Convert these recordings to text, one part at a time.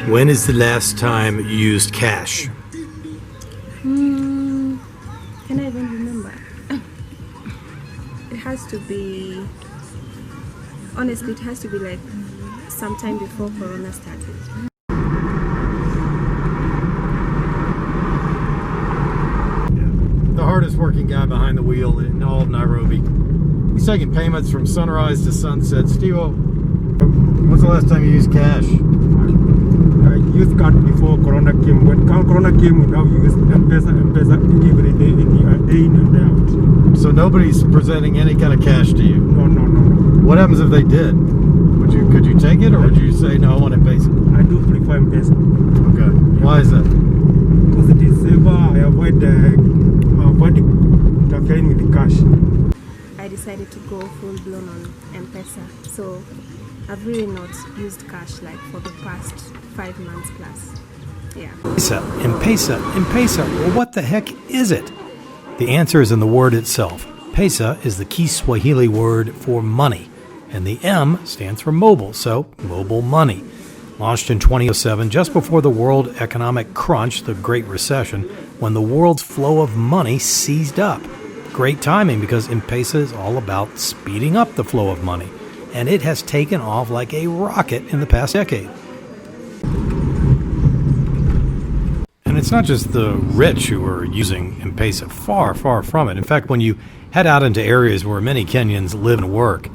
When is the last time you used cash? Can I even remember? It has to be, honestly, it has to be like sometime before Corona started. The hardest working guy behind the wheel in all of Nairobi. He's taking payments from sunrise to sunset. Steve, when's the last time you used cash? I used card before Corona came. When Corona came, we now use M-Pesa every day in and out. So nobody's presenting any kind of cash to you? No. What happens if they did? Could you take it, or would you say, no, I want M-Pesa? I do prefer M-Pesa. Okay. Why is that? Because it is safer. I avoid interfering with the cash. I decided to go full blown on M-Pesa. So I've really not used cash like for the past 5 months plus. Yeah. M-Pesa. Well, what the heck is it? The answer is in the word itself. Pesa is the key Swahili word for money, and the M stands for mobile, so mobile money. Launched in 2007, just before the world economic crunch, the Great Recession, when the world's flow of money seized up. Great timing, because M-Pesa is all about speeding up the flow of money, and it has taken off like a rocket in the past decade. And it's not just the rich who are using M-Pesa, far, far from it. In fact, when you head out into areas where many Kenyans live and work,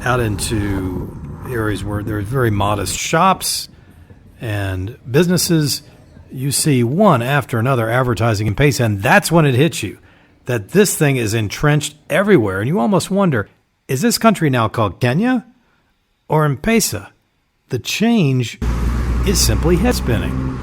out into areas where there's very modest shops and businesses, you see one after another advertising M-Pesa, and that's when it hits you that this thing is entrenched everywhere, and you almost wonder, is this country now called Kenya or M-Pesa? The change is simply head spinning.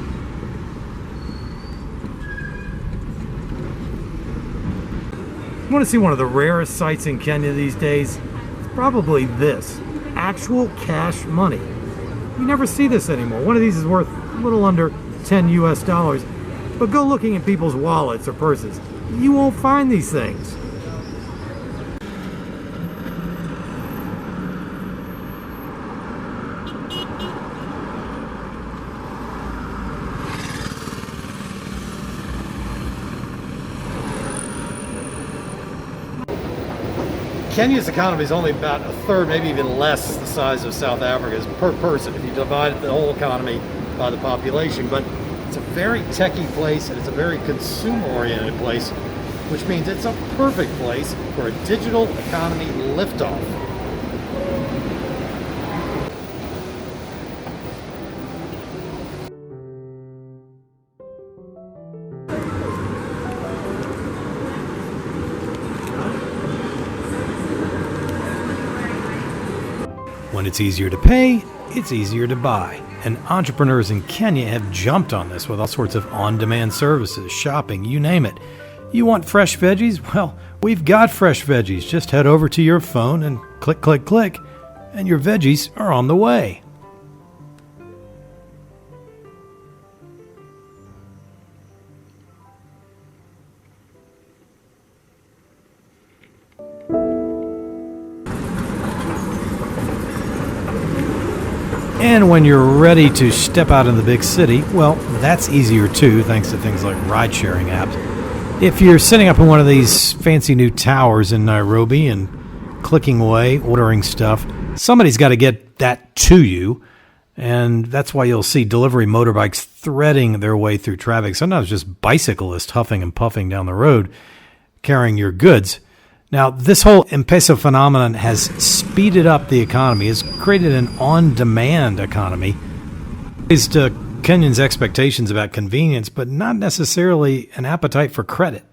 You want to see one of the rarest sights in Kenya these days? It's probably this. Actual cash money. You never see this anymore. One of these is worth a little under 10 US dollars. But go looking in people's wallets or purses. You won't find these things. Kenya's economy is only about a third, maybe even less, the size of South Africa's per person if you divide the whole economy by the population. But it's a very techie place, and it's a very consumer-oriented place, which means it's a perfect place for a digital economy liftoff. When it's easier to pay, it's easier to buy. And entrepreneurs in Kenya have jumped on this with all sorts of on-demand services, shopping, you name it. You want fresh veggies? Well, we've got fresh veggies. Just head over to your phone and click, click, click, and your veggies are on the way. And when you're ready to step out in the big city, well, that's easier too, thanks to things like ride-sharing apps. If you're sitting up in one of these fancy new towers in Nairobi and clicking away, ordering stuff, somebody's got to get that to you. And that's why you'll see delivery motorbikes threading their way through traffic, sometimes just bicyclists huffing and puffing down the road, carrying your goods. Now, this whole M-Pesa phenomenon has speeded up the economy, has created an on-demand economy, raised Kenyans' expectations about convenience, but not necessarily an appetite for credit.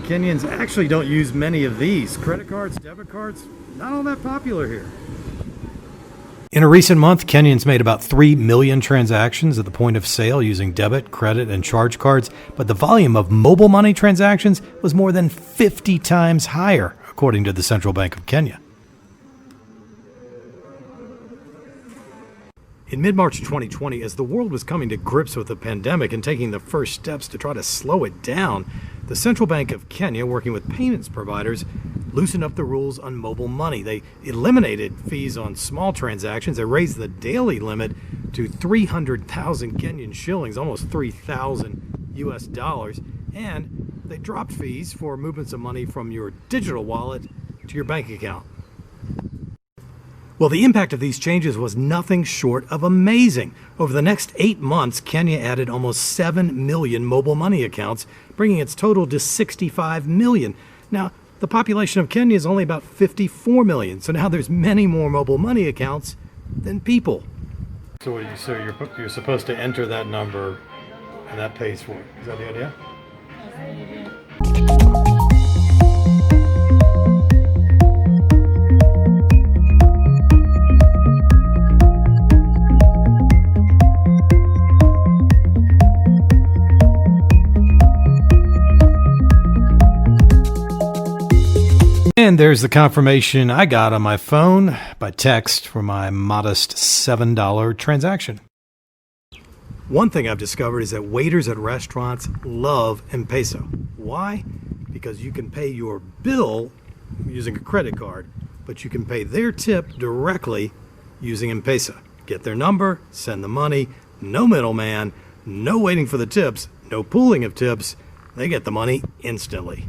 Kenyans actually don't use many of these. Credit cards, debit cards, not all that popular here. In a recent month, Kenyans made about 3 million transactions at the point of sale using debit, credit, and charge cards, but the volume of mobile money transactions was more than 50 times higher, according to the Central Bank of Kenya. In mid-March 2020, as the world was coming to grips with the pandemic and taking the first steps to try to slow it down, the Central Bank of Kenya, working with payments providers, loosened up the rules on mobile money. They eliminated fees on small transactions. They raised the daily limit to 300,000 Kenyan shillings, almost 3,000 US dollars. And they dropped fees for movements of money from your digital wallet to your bank account. Well, the impact of these changes was nothing short of amazing. Over the next 8 months, Kenya added almost 7 million mobile money accounts, bringing its total to 65 million. Now, the population of Kenya is only about 54 million, so now there's many more mobile money accounts than people. So you're supposed to enter that number, and that pays for it. Is that the idea? And there's the confirmation I got on my phone by text for my modest $7 transaction. One thing I've discovered is that waiters at restaurants love M-Pesa. Why? Because you can pay your bill using a credit card, but you can pay their tip directly using M-Pesa. Get their number, send the money, no middleman, no waiting for the tips, no pooling of tips. They get the money instantly.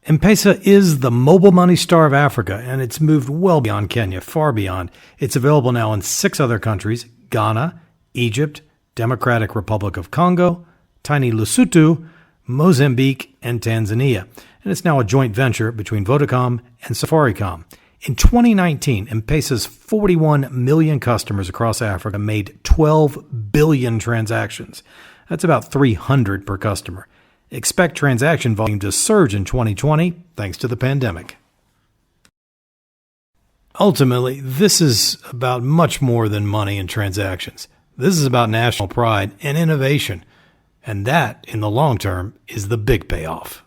M-Pesa is the mobile money star of Africa, and it's moved well beyond Kenya, far beyond. It's available now in 6 other countries: Ghana, Egypt, Democratic Republic of Congo, tiny Lesotho, Mozambique, and Tanzania. And it's now a joint venture between Vodacom and Safaricom. In 2019, M-Pesa's 41 million customers across Africa made 12 billion transactions. That's about 300 per customer. Expect transaction volume to surge in 2020 thanks to the pandemic. Ultimately, this is about much more than money and transactions. This is about national pride and innovation. And that, in the long term, is the big payoff.